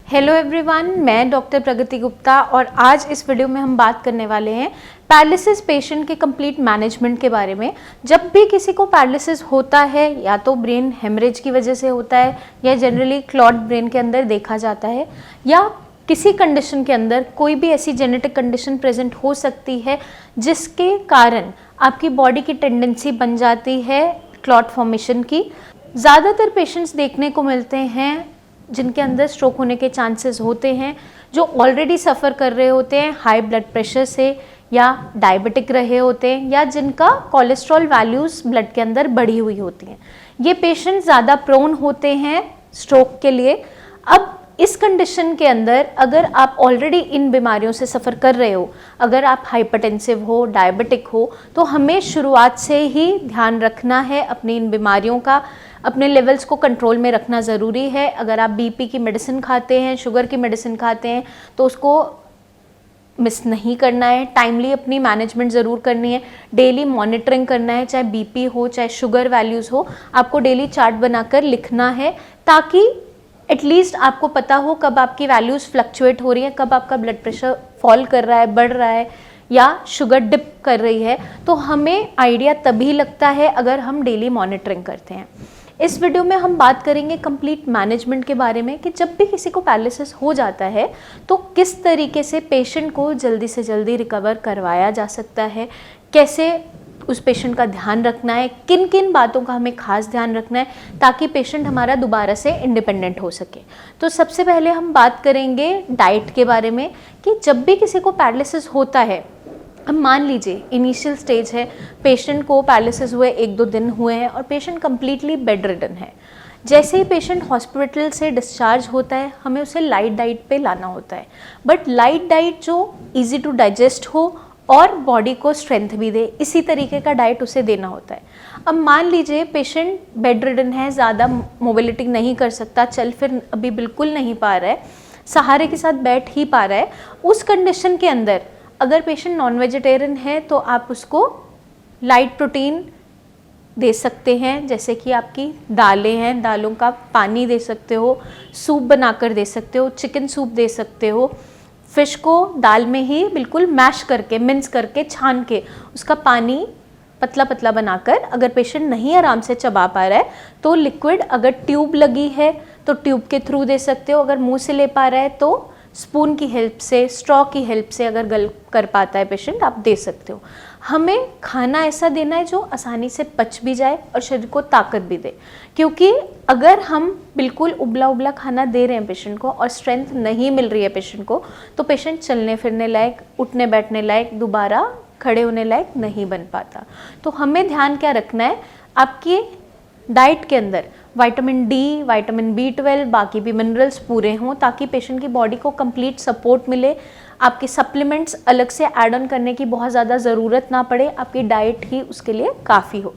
Hello everyone, मैं doctor प्रगति गुप्ता और आज इस वीडियो में हम बात करने वाले हैं पैरालिसिस पेशेंट के कंप्लीट मैनेजमेंट के बारे में। जब भी किसी को पैरालिसिस होता है या तो ब्रेन हेमरेज की वजह से होता है या जनरली क्लॉट ब्रेन के अंदर देखा जाता है या किसी कंडीशन के अंदर कोई भी ऐसी जेनेटिक कंडीशन प्रेजेंट हो सकती है जिसके कारण आपकी बॉडी की टेंडेंसी बन जाती है क्लॉट फॉर्मेशन की। ज़्यादातर पेशेंट्स देखने को मिलते हैं जिनके अंदर स्ट्रोक होने के चांसेस होते हैं, जो ऑलरेडी सफ़र कर रहे होते हैं हाई ब्लड प्रेशर से या डायबिटिक रहे होते हैं या जिनका कोलेस्ट्रॉल वैल्यूज़ ब्लड के अंदर बढ़ी हुई होती हैं। ये पेशेंट ज़्यादा प्रोन होते हैं स्ट्रोक के लिए। अब इस कंडीशन के अंदर अगर आप ऑलरेडी इन बीमारियों से सफ़र कर रहे हो, अगर आप हाइपरटेंसिव हो, डायबिटिक हो, तो हमें शुरुआत से ही ध्यान रखना है अपनी इन बीमारियों का। अपने लेवल्स को कंट्रोल में रखना ज़रूरी है। अगर आप बीपी की मेडिसिन खाते हैं, शुगर की मेडिसिन खाते हैं, तो उसको मिस नहीं करना है। टाइमली अपनी मैनेजमेंट ज़रूर करनी है, डेली मॉनिटरिंग करना है, चाहे बीपी हो चाहे शुगर वैल्यूज़ हो, आपको डेली चार्ट बनाकर लिखना है ताकि एटलीस्ट आपको पता हो कब आपकी वैल्यूज़ फ्लक्चुएट हो रही हैं, कब आपका ब्लड प्रेशर फॉल कर रहा है, बढ़ रहा है या शुगर डिप कर रही है। तो हमें आइडिया तभी लगता है अगर हम डेली मॉनिटरिंग करते हैं। इस वीडियो में हम बात करेंगे कंप्लीट मैनेजमेंट के बारे में कि जब भी किसी को पैरालिसिस हो जाता है तो किस तरीके से पेशेंट को जल्दी से जल्दी रिकवर करवाया जा सकता है, कैसे उस पेशेंट का ध्यान रखना है, किन किन बातों का हमें खास ध्यान रखना है ताकि पेशेंट हमारा दोबारा से इंडिपेंडेंट हो सके। तो सबसे पहले हम बात करेंगे डाइट के बारे में कि जब भी किसी को पैरालिसिस होता है, अब मान लीजिए इनिशियल स्टेज है, पेशेंट को पैरालिसिस हुए 1-2 दिन हुए हैं और पेशेंट कम्प्लीटली बेड रिडन है। जैसे ही पेशेंट हॉस्पिटल से डिस्चार्ज होता है, हमें उसे लाइट डाइट पे लाना होता है, बट लाइट डाइट जो इजी टू डाइजेस्ट हो और बॉडी को स्ट्रेंथ भी दे, इसी तरीके का डाइट उसे देना होता है। अब मान लीजिए पेशेंट बेड रिडन है, ज़्यादा मोबिलिटी नहीं कर सकता, चल फिर अभी बिल्कुल नहीं पा रहा है, सहारे के साथ बैठ ही पा रहा है। उस कंडीशन के अंदर अगर पेशेंट नॉन वेजिटेरियन है तो आप उसको लाइट प्रोटीन दे सकते हैं, जैसे कि आपकी दालें हैं, दालों का पानी दे सकते हो, सूप बनाकर दे सकते हो, चिकन सूप दे सकते हो। फ़िश को दाल में ही बिल्कुल मैश करके, मिन्स करके, छान के उसका पानी पतला पतला बनाकर, अगर पेशेंट नहीं आराम से चबा पा रहा है तो लिक्विड, अगर ट्यूब लगी है तो ट्यूब के थ्रू दे सकते हो, अगर मुंह से ले पा रहा है तो स्पून की हेल्प से, स्ट्रॉ की हेल्प से अगर गल कर पाता है पेशेंट, आप दे सकते हो। हमें खाना ऐसा देना है जो आसानी से पच भी जाए और शरीर को ताकत भी दे, क्योंकि अगर हम बिल्कुल उबला उबला खाना दे रहे हैं पेशेंट को और स्ट्रेंथ नहीं मिल रही है पेशेंट को, तो पेशेंट चलने फिरने लायक, उठने बैठने लायक, दोबारा खड़े होने लायक नहीं बन पाता। तो हमें ध्यान क्या रखना है, आपकी डाइट के अंदर विटामिन डी, विटामिन B12, बाकी भी मिनरल्स पूरे हों ताकि पेशेंट की बॉडी को कंप्लीट सपोर्ट मिले। आपके सप्लीमेंट्स अलग से ऐड ऑन करने की बहुत ज़्यादा ज़रूरत ना पड़े, आपकी डाइट ही उसके लिए काफ़ी हो।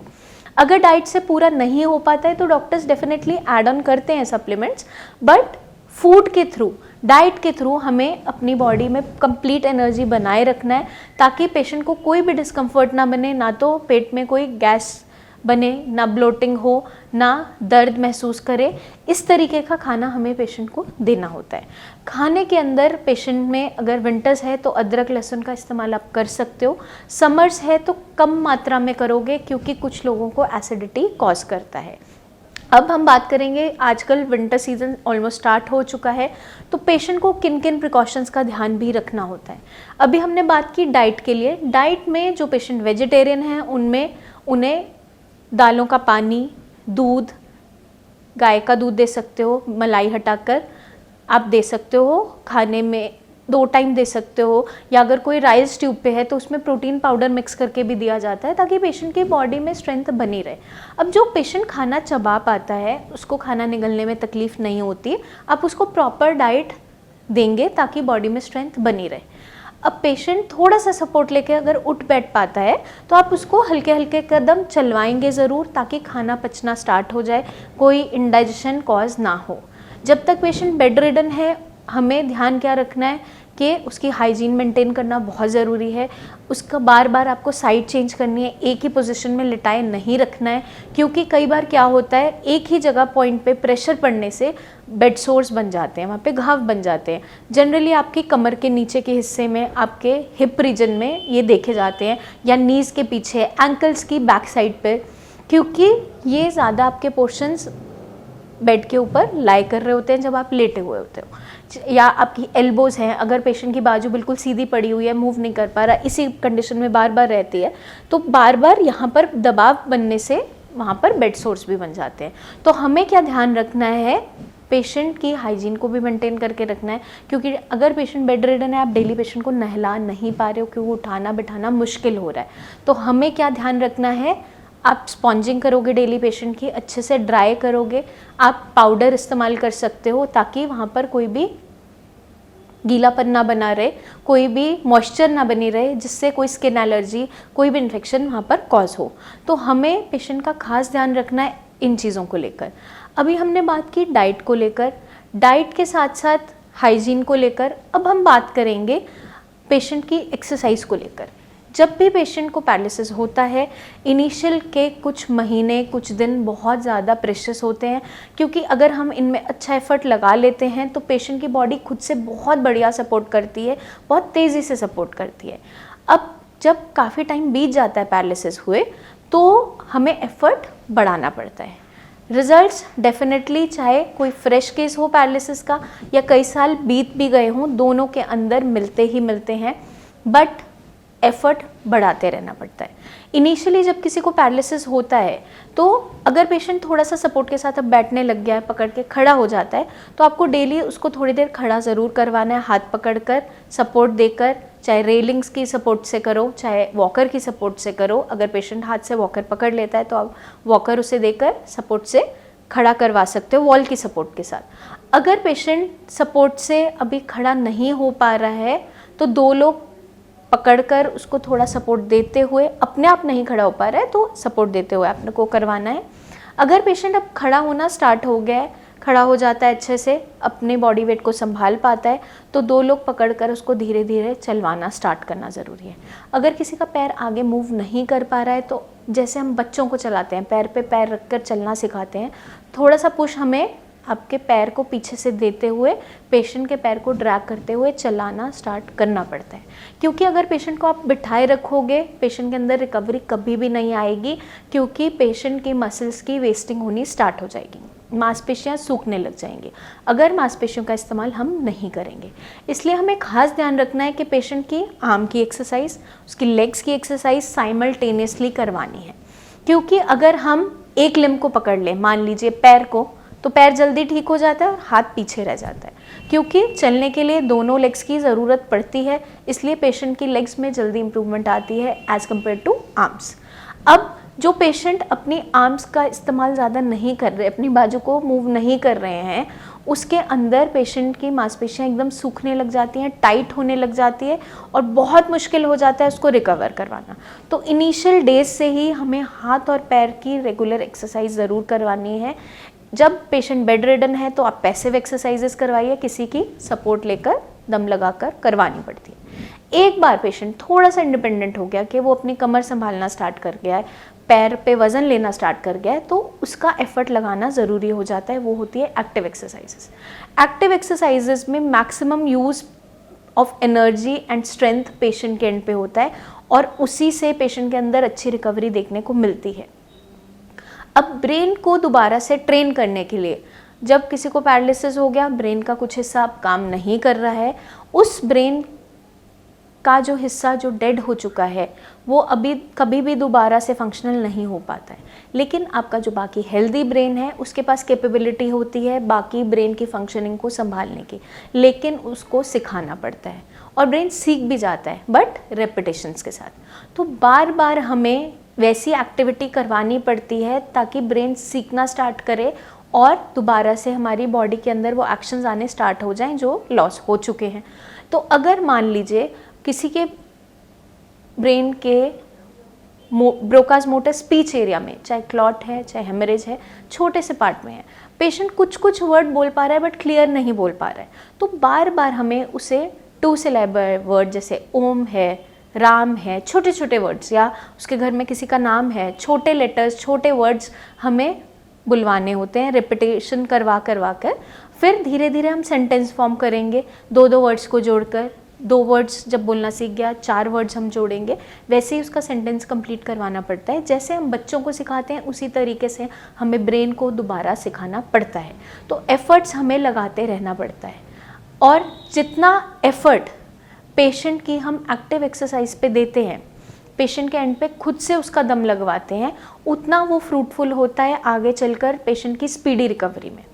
अगर डाइट से पूरा नहीं हो पाता है तो डॉक्टर्स डेफिनेटली ऐड ऑन करते हैं सप्लीमेंट्स, बट फूड के थ्रू, डाइट के थ्रू हमें अपनी बॉडी में कंप्लीट एनर्जी बनाए रखना है ताकि पेशेंट को कोई भी डिस्कम्फर्ट ना बने, ना तो पेट में कोई गैस बने, ना ब्लोटिंग हो, ना दर्द महसूस करे। इस तरीके का खाना हमें पेशेंट को देना होता है। खाने के अंदर पेशेंट में अगर विंटर्स है तो अदरक लहसुन का इस्तेमाल आप कर सकते हो, समर्स है तो कम मात्रा में करोगे क्योंकि कुछ लोगों को एसिडिटी कॉज करता है। अब हम बात करेंगे, आजकल विंटर सीजन ऑलमोस्ट स्टार्ट हो चुका है, तो पेशेंट को किन किन प्रिकॉशंस का ध्यान भी रखना होता है। अभी हमने बात की डाइट के लिए। डाइट में जो पेशेंट वेजिटेरियन हैं उनमें उन्हें दालों का पानी, दूध, गाय का दूध दे सकते हो, मलाई हटाकर आप दे सकते हो, खाने में 2 टाइम दे सकते हो, या अगर कोई राइस ट्यूब पे है तो उसमें प्रोटीन पाउडर मिक्स करके भी दिया जाता है ताकि पेशेंट की बॉडी में स्ट्रेंथ बनी रहे। अब जो पेशेंट खाना चबा पाता है, उसको खाना निगलने में तकलीफ नहीं होती, आप उसको प्रॉपर डाइट देंगे ताकि बॉडी में स्ट्रेंथ बनी रहे। अब पेशेंट थोड़ा सा सपोर्ट लेके अगर उठ बैठ पाता है तो आप उसको हल्के हल्के कदम चलवाएंगे ज़रूर ताकि खाना पचना स्टार्ट हो जाए, कोई इंडाइजेशन कॉज ना हो। जब तक पेशेंट बेड रिडन है, हमें ध्यान क्या रखना है कि उसकी हाइजीन मेंटेन करना बहुत ज़रूरी है। उसका बार बार आपको साइड चेंज करनी है, एक ही पोजीशन में लिटाए नहीं रखना है, क्योंकि कई बार क्या होता है एक ही जगह पॉइंट पे प्रेशर पड़ने से बेड सोर्स बन जाते हैं, वहाँ पे घाव बन जाते हैं। जनरली आपकी कमर के नीचे के हिस्से में, आपके हिप रीजन में ये देखे जाते हैं, या नीज़ के पीछे, एंकल्स की बैक साइड पे, क्योंकि ये ज़्यादा आपके पोर्शंस बेड के ऊपर लाई कर रहे होते हैं जब आप लेटे हुए होते हो। या आपकी एल्बोज़ हैं, अगर पेशेंट की बाजू बिल्कुल सीधी पड़ी हुई है, मूव नहीं कर पा रहा, इसी कंडीशन में बार बार रहती है, तो बार बार यहाँ पर दबाव बनने से वहाँ पर बेड सोर्स भी बन जाते हैं। तो हमें क्या ध्यान रखना है, पेशेंट की हाइजीन को भी मेंटेन करके रखना है, क्योंकि अगर पेशेंट बेड रिडन है, आप डेली पेशेंट को नहला नहीं पा रहे हो क्योंकि उठाना बिठाना मुश्किल हो रहा है, तो हमें क्या ध्यान रखना है, आप स्पॉन्जिंग करोगे डेली पेशेंट की, अच्छे से ड्राई करोगे, आप पाउडर इस्तेमाल कर सकते हो ताकि वहाँ पर कोई भी गीलापन ना बना रहे, कोई भी मॉइस्चर ना बनी रहे, जिससे कोई स्किन एलर्जी, कोई भी इन्फेक्शन वहाँ पर कॉज हो। तो हमें पेशेंट का खास ध्यान रखना है इन चीज़ों को लेकर। अभी हमने बात की डाइट को लेकर, डाइट के साथ साथ हाइजीन को लेकर, अब हम बात करेंगे पेशेंट की एक्सरसाइज को लेकर। जब भी पेशेंट को पैरालिसिस होता है, इनिशियल के कुछ महीने, कुछ दिन बहुत ज़्यादा प्रेशियस होते हैं, क्योंकि अगर हम इनमें अच्छा एफर्ट लगा लेते हैं तो पेशेंट की बॉडी खुद से बहुत बढ़िया सपोर्ट करती है, बहुत तेज़ी से सपोर्ट करती है। अब जब काफ़ी टाइम बीत जाता है पैरालिसिस हुए, तो हमें एफर्ट बढ़ाना पड़ता है। रिजल्ट्स डेफिनेटली, चाहे कोई फ्रेश केस हो पैरालिसिस का या कई साल बीत भी गए हों, दोनों के अंदर मिलते ही मिलते हैं, बट एफर्ट बढ़ाते रहना पड़ता है। इनिशियली जब किसी को पैरालिसिस होता है, तो अगर पेशेंट थोड़ा सा सपोर्ट के साथ अब बैठने लग गया है, पकड़ के खड़ा हो जाता है, तो आपको डेली उसको थोड़ी देर खड़ा ज़रूर करवाना है, हाथ पकड़कर, सपोर्ट देकर, चाहे रेलिंग्स की सपोर्ट से करो, चाहे वॉकर की सपोर्ट से करो। अगर पेशेंट हाथ से वॉकर पकड़ लेता है तो आप वॉकर उसे देकर सपोर्ट से खड़ा करवा सकते हो, वॉल की सपोर्ट के साथ। अगर पेशेंट सपोर्ट से अभी खड़ा नहीं हो पा रहा है, तो 2 लोग पकड़कर उसको थोड़ा सपोर्ट देते हुए, अपने आप नहीं खड़ा हो पा रहा है तो सपोर्ट देते हुए आपने को करवाना है। अगर पेशेंट अब खड़ा होना स्टार्ट हो गया है, खड़ा हो जाता है, अच्छे से अपने बॉडी वेट को संभाल पाता है, तो 2 लोग पकड़कर उसको धीरे धीरे चलवाना स्टार्ट करना ज़रूरी है। अगर किसी का पैर आगे मूव नहीं कर पा रहा है, तो जैसे हम बच्चों को चलाते हैं, पैर पे पैर रखकर चलना सिखाते हैं, थोड़ा सा पुश हमें आपके पैर को पीछे से देते हुए पेशेंट के पैर को ड्रैग करते हुए चलाना स्टार्ट करना पड़ता है। क्योंकि अगर पेशेंट को आप बिठाए रखोगे, पेशेंट के अंदर रिकवरी कभी भी नहीं आएगी, क्योंकि पेशेंट की मसल्स की वेस्टिंग होनी स्टार्ट हो जाएगी, मांसपेशियां सूखने लग जाएंगी अगर मांसपेशियों का इस्तेमाल हम नहीं करेंगे। इसलिए हमें खास ध्यान रखना है कि पेशेंट की आर्म की एक्सरसाइज, उसकी लेग्स की एक्सरसाइज साइमल्टेनियसली करवानी है। क्योंकि अगर हम एक लिम्ब को पकड़ लें, मान लीजिए पैर को, तो पैर जल्दी ठीक हो जाता है और हाथ पीछे रह जाता है, क्योंकि चलने के लिए दोनों लेग्स की ज़रूरत पड़ती है। इसलिए पेशेंट की लेग्स में जल्दी इंप्रूवमेंट आती है एज़ कम्पेयर टू आर्म्स। अब जो पेशेंट अपनी आर्म्स का इस्तेमाल ज़्यादा नहीं कर रहे, अपनी बाजू को मूव नहीं कर रहे हैं, उसके अंदर पेशेंट की मांसपेशियां एकदम सूखने लग जाती हैं, टाइट होने लग जाती है और बहुत मुश्किल हो जाता है उसको रिकवर करवाना। तो इनिशियल डेज से ही हमें हाथ और पैर की रेगुलर एक्सरसाइज ज़रूर करवानी है। जब पेशेंट बेड रिडन है तो आप पैसिव एक्सरसाइजेस करवाइए, किसी की सपोर्ट लेकर, दम लगाकर करवानी पड़ती है। एक बार पेशेंट थोड़ा सा इंडिपेंडेंट हो गया कि वो अपनी कमर संभालना स्टार्ट कर गया है, पैर पे वज़न लेना स्टार्ट कर गया है, तो उसका एफर्ट लगाना ज़रूरी हो जाता है। वो होती है एक्टिव एक्सरसाइजेस। एक्टिव एक्सरसाइजेस में maximum use of energy and strength patient के एंड पे होता है और उसी से पेशेंट के अंदर अच्छी रिकवरी देखने को मिलती है। अब ब्रेन को दोबारा से ट्रेन करने के लिए, जब किसी को पैरालिसिस हो गया, ब्रेन का कुछ हिस्सा अब काम नहीं कर रहा है, उस ब्रेन का जो हिस्सा जो डेड हो चुका है वो अभी कभी भी दोबारा से फंक्शनल नहीं हो पाता है। लेकिन आपका जो बाकी हेल्दी ब्रेन है उसके पास कैपेबिलिटी होती है बाकी ब्रेन की फंक्शनिंग को संभालने की, लेकिन उसको सिखाना पड़ता है और ब्रेन सीख भी जाता है, बट रेपिटेशंस के साथ। तो बार बार हमें वैसी एक्टिविटी करवानी पड़ती है ताकि ब्रेन सीखना स्टार्ट करे और दोबारा से हमारी बॉडी के अंदर वो एक्शंस आने स्टार्ट हो जाएं जो लॉस हो चुके हैं। तो अगर मान लीजिए किसी के ब्रेन के ब्रोकास मोटर स्पीच एरिया में, चाहे क्लॉट है चाहे हेमरेज है, छोटे से पार्ट में है, पेशेंट कुछ कुछ वर्ड बोल पा रहा है बट क्लियर नहीं बोल पा रहा है, तो बार बार हमें उसे 2 सिलेबल वर्ड जैसे ओम है, राम है, छोटे छोटे वर्ड्स, या उसके घर में किसी का नाम है, छोटे लेटर्स, छोटे वर्ड्स हमें बुलवाने होते हैं रिपीटेशन करवा कर। फिर धीरे धीरे हम सेंटेंस फॉर्म करेंगे 2-2 वर्ड्स को जोड़कर। 2 वर्ड्स जब बोलना सीख गया, 4 वर्ड्स हम जोड़ेंगे, वैसे ही उसका सेंटेंस कंप्लीट करवाना पड़ता है। जैसे हम बच्चों को सिखाते हैं उसी तरीके से हमें ब्रेन को दोबारा सिखाना पड़ता है। तो एफर्ट्स हमें लगाते रहना पड़ता है, और जितना एफर्ट पेशेंट की हम एक्टिव एक्सरसाइज पे देते हैं, पेशेंट के एंड पे खुद से उसका दम लगवाते हैं, उतना वो फ्रूटफुल होता है आगे चलकर पेशेंट की स्पीडी रिकवरी में।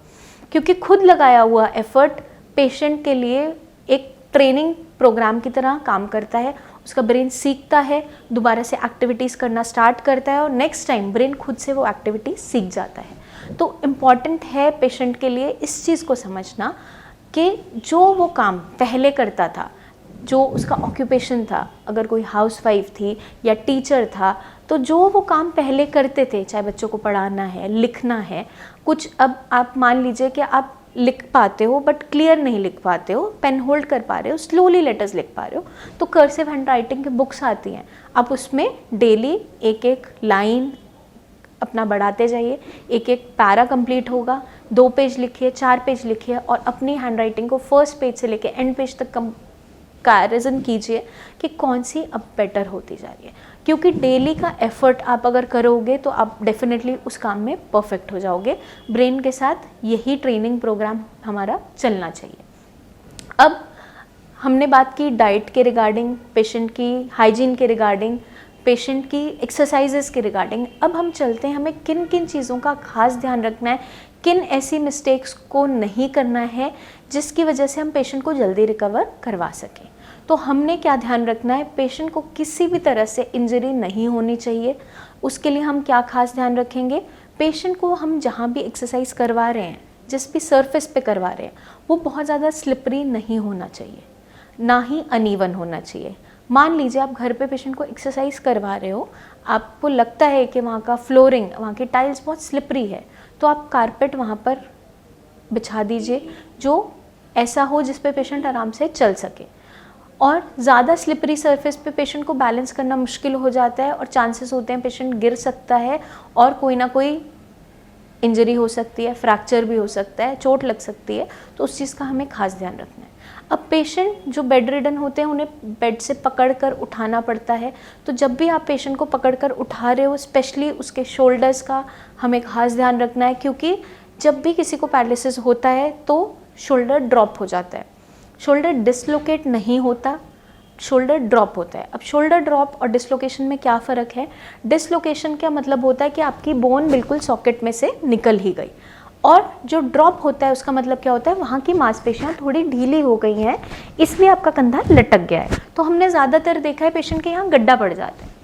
क्योंकि खुद लगाया हुआ एफर्ट पेशेंट के लिए एक ट्रेनिंग प्रोग्राम की तरह काम करता है। उसका ब्रेन सीखता है, दोबारा से एक्टिविटीज़ करना स्टार्ट करता है, और नेक्स्ट टाइम ब्रेन खुद से वो एक्टिविटी सीख जाता है। तो इम्पॉर्टेंट है पेशेंट के लिए इस चीज़ को समझना कि जो वो काम पहले करता था, जो उसका ऑक्यूपेशन था, अगर कोई हाउसवाइफ थी या टीचर था, तो जो वो काम पहले करते थे, चाहे बच्चों को पढ़ाना है, लिखना है, कुछ अब आप मान लीजिए कि आप लिख पाते हो बट क्लियर नहीं लिख पाते हो, पेन होल्ड कर पा रहे हो, स्लोली लेटर्स लिख पा रहे हो, तो कर्सिव हैंड राइटिंग की बुक्स आती हैं, आप उसमें डेली एक एक लाइन अपना बढ़ाते जाइए, एक एक पैरा कंप्लीट होगा, 2 पेज लिखिए, 4 पेज लिखिए, और अपनी हैंड राइटिंग को फर्स्ट पेज से लेकर एंड पेज तक कंपैरिजन कीजिए कि कौन सी अब बेटर होती जा रही है। क्योंकि डेली का एफर्ट आप अगर करोगे तो आप डेफिनेटली उस काम में परफेक्ट हो जाओगे। ब्रेन के साथ यही ट्रेनिंग प्रोग्राम हमारा चलना चाहिए। अब हमने बात की डाइट के रिगार्डिंग, पेशेंट की हाइजीन के रिगार्डिंग, पेशेंट की एक्सरसाइजेस के रिगार्डिंग। अब हम चलते हैं हमें किन किन चीज़ों का खास ध्यान रखना है, किन ऐसी मिस्टेक्स को नहीं करना है जिसकी वजह से हम पेशेंट को जल्दी रिकवर करवा सकें। तो हमने क्या ध्यान रखना है, पेशेंट को किसी भी तरह से इंजरी नहीं होनी चाहिए। उसके लिए हम क्या खास ध्यान रखेंगे, पेशेंट को हम जहाँ भी एक्सरसाइज करवा रहे हैं, जिस भी सरफेस पे करवा रहे हैं, वो बहुत ज़्यादा स्लिपरी नहीं होना चाहिए, ना ही अनइवन होना चाहिए। मान लीजिए आप घर पे पेशेंट को एक्सरसाइज करवा रहे हो, आपको लगता है कि वहाँ का फ्लोरिंग, वहाँ की टाइल्स बहुत स्लिपरी है, तो आप कारपेट वहाँ पर बिछा दीजिए जो ऐसा हो जिस पे पेशेंट आराम से चल सके। और ज़्यादा स्लिपरी सरफेस पे पेशेंट को बैलेंस करना मुश्किल हो जाता है और चांसेस होते हैं पेशेंट गिर सकता है और कोई ना कोई इंजरी हो सकती है, फ्रैक्चर भी हो सकता है, चोट लग सकती है। तो उस चीज़ का हमें खास ध्यान रखना है। अब पेशेंट जो बेड रिडन होते हैं उन्हें बेड से पकड़कर उठाना पड़ता है, तो जब भी आप पेशेंट को पकड़कर उठा रहे हो, स्पेशली उसके शोल्डर्स का हमें खास ध्यान रखना है, क्योंकि जब भी किसी को पैरालिसिस होता है तो शोल्डर ड्रॉप हो जाता है, शोल्डर डिसलोकेट नहीं होता, शोल्डर ड्रॉप होता है। अब शोल्डर ड्रॉप और डिसलोकेशन में क्या फ़र्क है, डिसलोकेशन का मतलब होता है कि आपकी बोन बिल्कुल सॉकेट में से निकल ही गई, और जो ड्रॉप होता है उसका मतलब क्या होता है, वहाँ की मांसपेशियाँ थोड़ी ढीली हो गई हैं, इसलिए आपका कंधा लटक गया है। तो हमने ज़्यादातर देखा है पेशेंट के यहाँ गड्ढा पड़ जाता है।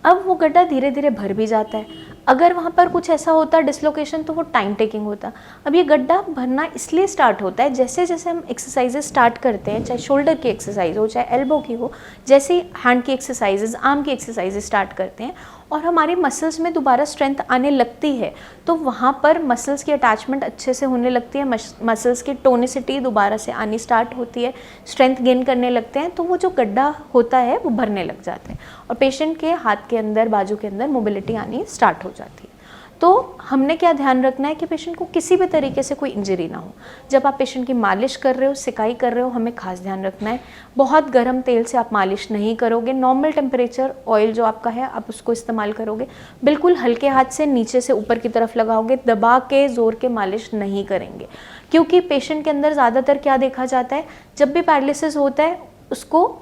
अब वो गड्ढा धीरे धीरे भर भी जाता है। अगर वहाँ पर कुछ ऐसा होता डिसलोकेशन तो वो टाइम टेकिंग होता। अब ये गड्ढा भरना इसलिए स्टार्ट होता है जैसे जैसे हम एक्सरसाइजेज स्टार्ट करते हैं, चाहे शोल्डर की एक्सरसाइज हो, चाहे एल्बो की हो, जैसे हैंड की एक्सरसाइजेज, आर्म की एक्सरसाइजेज स्टार्ट करते हैं और हमारी मसल्स में दोबारा स्ट्रेंथ आने लगती है, तो वहाँ पर मसल्स की अटैचमेंट अच्छे से होने लगती है, मसल्स की टोनिसिटी दोबारा से आनी स्टार्ट होती है, स्ट्रेंथ गेन करने लगते हैं, तो वो जो गड्ढा होता है वो भरने लग जाता है और पेशेंट के हाथ के अंदर, बाजू के अंदर मोबिलिटी आनी स्टार्ट हो जाती है। तो हमने क्या ध्यान रखना है कि पेशेंट को किसी भी तरीके से कोई इंजरी ना हो। जब आप पेशेंट की मालिश कर रहे हो, सिकाई कर रहे हो, हमें खास ध्यान रखना है बहुत गर्म तेल से आप मालिश नहीं करोगे, नॉर्मल टेम्परेचर ऑयल जो आपका है आप उसको इस्तेमाल करोगे, बिल्कुल हल्के हाथ से नीचे से ऊपर की तरफ लगाओगे, दबा के ज़ोर के मालिश नहीं करेंगे। क्योंकि पेशेंट के अंदर ज़्यादातर क्या देखा जाता है, जब भी पैरालिसिस होता है उसको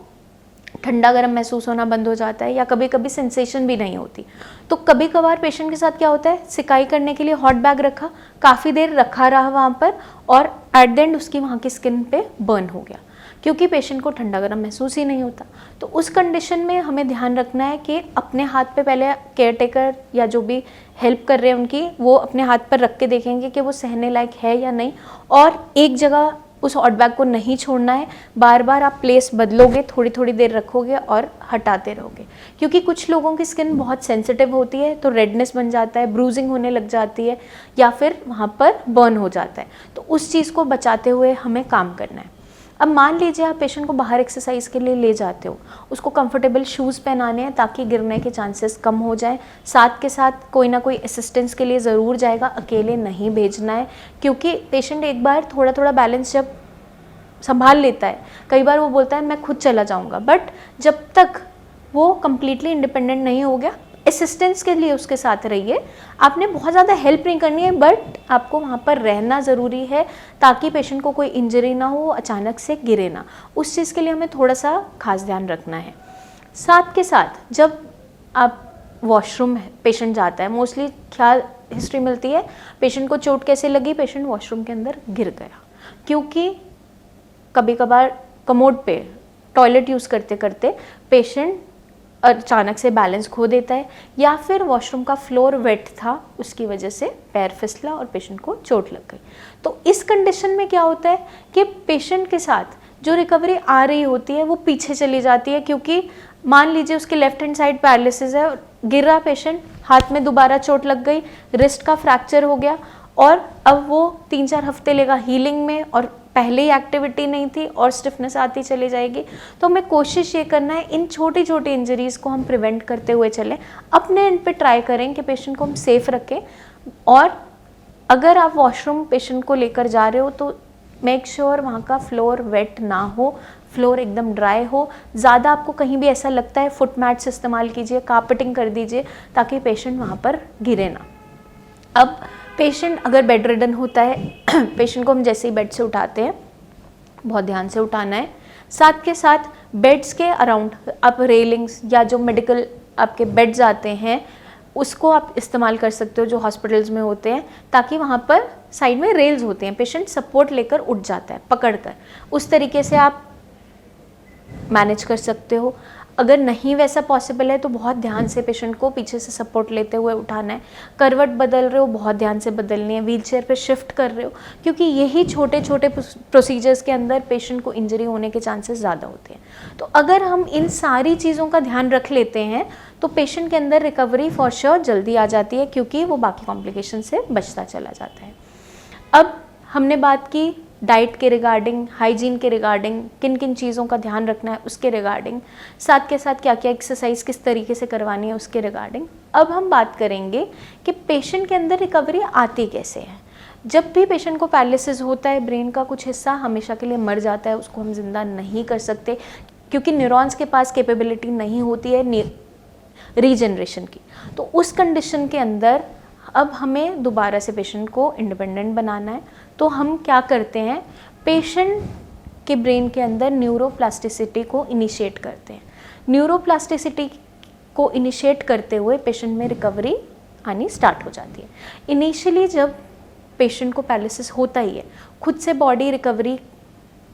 ठंडा गर्म महसूस होना बंद हो जाता है या कभी कभी सेंसेशन भी नहीं होती। तो कभी कभार पेशेंट के साथ क्या होता है, सिकाई करने के लिए हॉट बैग रखा, काफ़ी देर रखा रहा वहाँ पर और एट द एंड उसकी वहाँ की स्किन पे बर्न हो गया, क्योंकि पेशेंट को ठंडा गर्म महसूस ही नहीं होता। तो उस कंडीशन में हमें ध्यान रखना है कि अपने हाथ पे पहले केयर टेकर या जो भी हेल्प कर रहे हैं उनकी, वो अपने हाथ पर रख के देखेंगे कि वो सहने लायक है या नहीं, और एक जगह उस हॉट बैग को नहीं छोड़ना है, बार बार आप प्लेस बदलोगे, थोड़ी थोड़ी देर रखोगे और हटाते रहोगे, क्योंकि कुछ लोगों की स्किन बहुत सेंसिटिव होती है तो रेडनेस बन जाता है, ब्रूजिंग होने लग जाती है या फिर वहाँ पर बर्न हो जाता है। तो उस चीज़ को बचाते हुए हमें काम करना है। अब मान लीजिए आप पेशेंट को बाहर एक्सरसाइज के लिए ले जाते हो, उसको कंफर्टेबल शूज़ पहनाने हैं ताकि गिरने के चांसेस कम हो जाए, साथ के साथ कोई ना कोई असिस्टेंस के लिए ज़रूर जाएगा, अकेले नहीं भेजना है, क्योंकि पेशेंट एक बार थोड़ा थोड़ा बैलेंस जब संभाल लेता है, कई बार वो बोलता है मैं खुद चला जाऊँगा, बट जब तक वो कम्प्लीटली इंडिपेंडेंट नहीं हो गया, असिस्टेंस के लिए उसके साथ रहिए। आपने बहुत ज़्यादा हेल्प नहीं करनी है, बट आपको वहाँ पर रहना ज़रूरी है ताकि पेशेंट को कोई इंजरी ना हो, अचानक से गिरे ना, उस चीज़ के लिए हमें थोड़ा सा खास ध्यान रखना है। साथ के साथ जब आप वॉशरूम पेशेंट जाता है, मोस्टली क्या हिस्ट्री मिलती है, पेशेंट को चोट कैसे लगी, पेशेंट वॉशरूम के अंदर गिर गया, क्योंकि कभी कभार कमोड पे टॉयलेट यूज़ करते करते पेशेंट अचानक से बैलेंस खो देता है, या फिर वॉशरूम का फ्लोर वेट था, उसकी वजह से पैर फिसला और पेशेंट को चोट लग गई। तो इस कंडीशन में क्या होता है कि पेशेंट के साथ जो रिकवरी आ रही होती है वो पीछे चली जाती है, क्योंकि मान लीजिए उसके लेफ्ट हैंड साइड पैरालिसिस है, गिरा पेशेंट, हाथ में दोबारा चोट लग गई, रिस्ट का फ्रैक्चर हो गया, और अब वो 3-4 हफ्ते लेगा हीलिंग में, और पहले ही एक्टिविटी नहीं थी और स्टिफनेस आती चली जाएगी। तो हमें कोशिश ये करना है इन छोटी छोटी इंजरीज़ को हम प्रिवेंट करते हुए चलें, अपने एंड पे ट्राई करें कि पेशेंट को हम सेफ रखें। और अगर आप वॉशरूम पेशेंट को लेकर जा रहे हो तो मेक श्योर वहाँ का फ्लोर वेट ना हो, फ्लोर एकदम ड्राई हो। ज़्यादा आपको कहीं भी ऐसा लगता है फुट मैट्स इस्तेमाल कीजिए, कार्पेटिंग कर दीजिए ताकि पेशेंट वहाँ पर गिरे ना। अब पेशेंट अगर बेड रिडन होता है, पेशेंट को हम जैसे ही बेड से उठाते हैं बहुत ध्यान से उठाना है। साथ के साथ बेड्स के अराउंड आप रेलिंग्स या जो मेडिकल आपके बेड्स आते हैं उसको आप इस्तेमाल कर सकते हो जो हॉस्पिटल्स में होते हैं, ताकि वहाँ पर साइड में रेल्स होते हैं, पेशेंट सपोर्ट लेकर उठ जाता है पकड़कर, उस तरीके से आप मैनेज कर सकते हो। अगर नहीं वैसा पॉसिबल है तो बहुत ध्यान से पेशेंट को पीछे से सपोर्ट लेते हुए उठाना है। करवट बदल रहे हो बहुत ध्यान से बदलनी है, व्हीलचेयर पे शिफ्ट कर रहे हो, क्योंकि यही छोटे छोटे प्रोसीजर्स के अंदर पेशेंट को इंजरी होने के चांसेस ज़्यादा होते हैं। तो अगर हम इन सारी चीज़ों का ध्यान रख लेते हैं तो पेशेंट के अंदर रिकवरी फॉर श्योर जल्दी आ जाती है, क्योंकि वो बाकी कॉम्प्लिकेशन से बचता चला जाता है। अब हमने बात की डाइट के रिगार्डिंग, हाइजीन के रिगार्डिंग, किन किन चीज़ों का ध्यान रखना है उसके रिगार्डिंग, साथ के साथ क्या क्या एक्सरसाइज किस तरीके से करवानी है उसके रिगार्डिंग। अब हम बात करेंगे कि पेशेंट के अंदर रिकवरी आती कैसे है। जब भी पेशेंट को पैरालिसिस होता है, ब्रेन का कुछ हिस्सा हमेशा के लिए मर जाता है, उसको हम जिंदा नहीं कर सकते, क्योंकि न्यूरॉन्स के पास कैपेबिलिटी नहीं होती है रीजनरेशन की। तो उस कंडीशन के अंदर अब हमें दोबारा से पेशेंट को इंडिपेंडेंट बनाना है। तो हम क्या करते हैं, पेशेंट के ब्रेन के अंदर न्यूरोप्लास्टिसिटी को इनिशिएट करते हैं। न्यूरोप्लास्टिसिटी को इनिशिएट करते हुए पेशेंट में रिकवरी आनी स्टार्ट हो जाती है। इनिशियली जब पेशेंट को पैरालिसिस होता ही है, खुद से बॉडी रिकवरी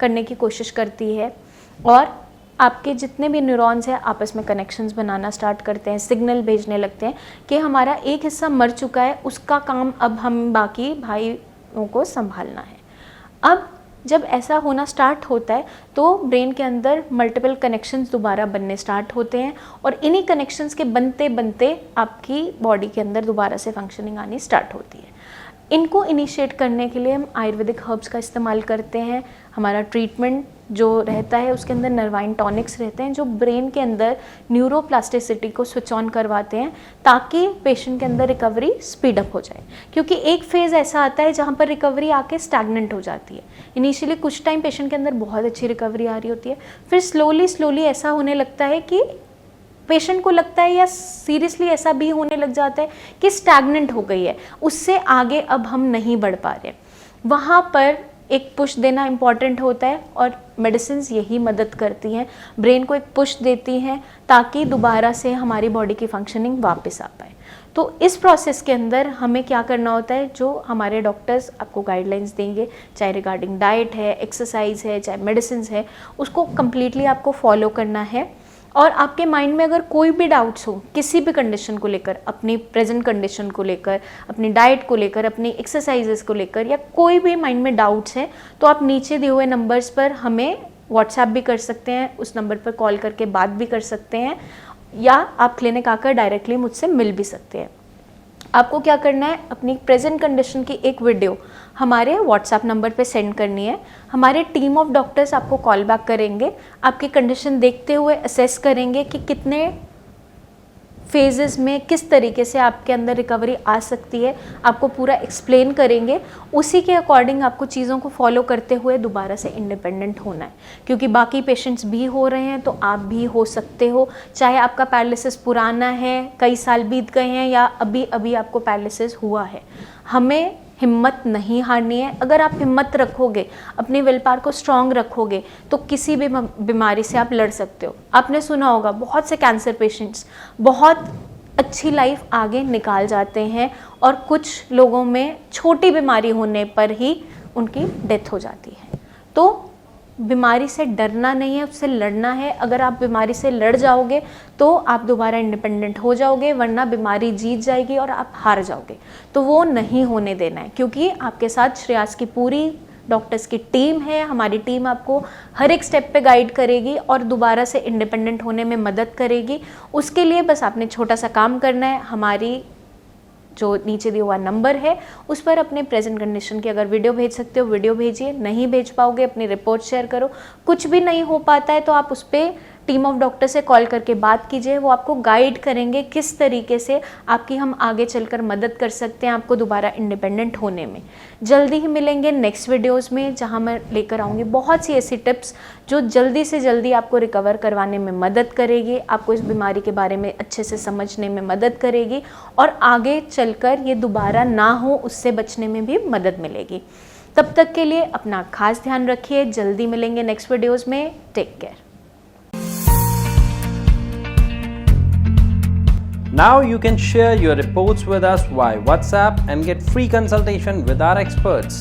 करने की कोशिश करती है और आपके जितने भी न्यूरॉन्स हैं आपस में कनेक्शंस बनाना स्टार्ट करते हैं, सिग्नल भेजने लगते हैं कि हमारा एक हिस्सा मर चुका है, उसका काम अब हम बाकी भाइयों को संभालना है। अब जब ऐसा होना स्टार्ट होता है तो ब्रेन के अंदर मल्टीपल कनेक्शंस दोबारा बनने स्टार्ट होते हैं और इन्हीं कनेक्शंस के बनते बनते आपकी बॉडी के अंदर दोबारा से फंक्शनिंग आनी स्टार्ट होती है। इनको इनिशिएट करने के लिए हम आयुर्वेदिक हर्ब्स का इस्तेमाल करते हैं। हमारा ट्रीटमेंट जो रहता है उसके अंदर नर्वाइन टॉनिक्स रहते हैं जो ब्रेन के अंदर न्यूरोप्लास्टिसिटी को स्विच ऑन करवाते हैं ताकि पेशेंट के अंदर रिकवरी स्पीड अप हो जाए। क्योंकि एक फेज़ ऐसा आता है जहाँ पर रिकवरी आके स्टैग्नेंट हो जाती है। इनिशियली कुछ टाइम पेशेंट के अंदर बहुत अच्छी रिकवरी आ रही होती है, फिर स्लोली ऐसा होने लगता है कि पेशेंट को लगता है या सीरियसली ऐसा भी होने लग जाता है कि स्टैग्नेंट हो गई है, उससे आगे अब हम नहीं बढ़ पा रहे। वहाँ पर एक पुश देना इम्पॉर्टेंट होता है और मेडिसिन्स यही मदद करती हैं, ब्रेन को एक पुश देती हैं ताकि दोबारा से हमारी बॉडी की फंक्शनिंग वापस आ पाए। तो इस प्रोसेस के अंदर हमें क्या करना होता है, जो हमारे डॉक्टर्स आपको गाइडलाइंस देंगे, चाहे रिगार्डिंग डाइट है, एक्सरसाइज है, चाहे मेडिसिन्स है, उसको कम्प्लीटली आपको फॉलो करना है। और आपके माइंड में अगर कोई भी डाउट्स हो किसी भी कंडीशन को लेकर, अपनी प्रेजेंट कंडीशन को लेकर, अपनी डाइट को लेकर, अपनी एक्सरसाइजेस को लेकर, या कोई भी माइंड में डाउट्स हैं, तो आप नीचे दिए हुए नंबर्स पर हमें व्हाट्सएप भी कर सकते हैं, उस नंबर पर कॉल करके बात भी कर सकते हैं, या आप क्लिनिक आकर डायरेक्टली मुझसे मिल भी सकते हैं। आपको क्या करना है, अपनी प्रेजेंट कंडीशन की एक वीडियो हमारे व्हाट्सएप नंबर पे सेंड करनी है। हमारे टीम ऑफ डॉक्टर्स आपको कॉल बैक करेंगे, आपकी कंडीशन देखते हुए असेस करेंगे कि कितने फेजेस में किस तरीके से आपके अंदर रिकवरी आ सकती है, आपको पूरा एक्सप्लेन करेंगे। उसी के अकॉर्डिंग आपको चीज़ों को फॉलो करते हुए दोबारा से इंडिपेंडेंट होना है, क्योंकि बाकी पेशेंट्स भी हो रहे हैं तो आप भी हो सकते हो। चाहे आपका पैरालिसिस पुराना है, कई साल बीत गए हैं, या अभी अभी आपको पैरालिसिस हुआ है, हमें हिम्मत नहीं हारनी है। अगर आप हिम्मत रखोगे, अपनी विल पावर को स्ट्रांग रखोगे, तो किसी भी बीमारी से आप लड़ सकते हो। आपने सुना होगा बहुत से कैंसर पेशेंट्स बहुत अच्छी लाइफ आगे निकाल जाते हैं, और कुछ लोगों में छोटी बीमारी होने पर ही उनकी डेथ हो जाती है। तो बीमारी से डरना नहीं है, उससे लड़ना है। अगर आप बीमारी से लड़ जाओगे तो आप दोबारा इंडिपेंडेंट हो जाओगे, वरना बीमारी जीत जाएगी और आप हार जाओगे। तो वो नहीं होने देना है, क्योंकि आपके साथ श्रेयास की पूरी डॉक्टर्स की टीम है। हमारी टीम आपको हर एक स्टेप पे गाइड करेगी और दोबारा से इंडिपेंडेंट होने में मदद करेगी। उसके लिए बस आपने छोटा सा काम करना है, हमारी जो नीचे दिया हुआ नंबर है उस पर अपने प्रेजेंट कंडीशन की अगर वीडियो भेज सकते हो वीडियो भेजिए, नहीं भेज पाओगे अपनी रिपोर्ट शेयर करो। कुछ भी नहीं हो पाता है तो आप उस पर टीम ऑफ डॉक्टर से कॉल करके बात कीजिए, वो आपको गाइड करेंगे किस तरीके से आपकी हम आगे चलकर मदद कर सकते हैं आपको दोबारा इंडिपेंडेंट होने में। जल्दी ही मिलेंगे नेक्स्ट वीडियोस में, जहां मैं लेकर आऊँगी बहुत सी ऐसी टिप्स जो जल्दी से जल्दी आपको रिकवर करवाने में मदद करेगी, आपको इस बीमारी के बारे में अच्छे से समझने में मदद करेगी, और आगे चलकर ये दोबारा ना हो उससे बचने में भी मदद मिलेगी। तब तक के लिए अपना खास ध्यान रखिए। जल्दी मिलेंगे नेक्स्ट वीडियोज़ में। Take care. Now you can share your reports with us via WhatsApp and get free consultation with our experts.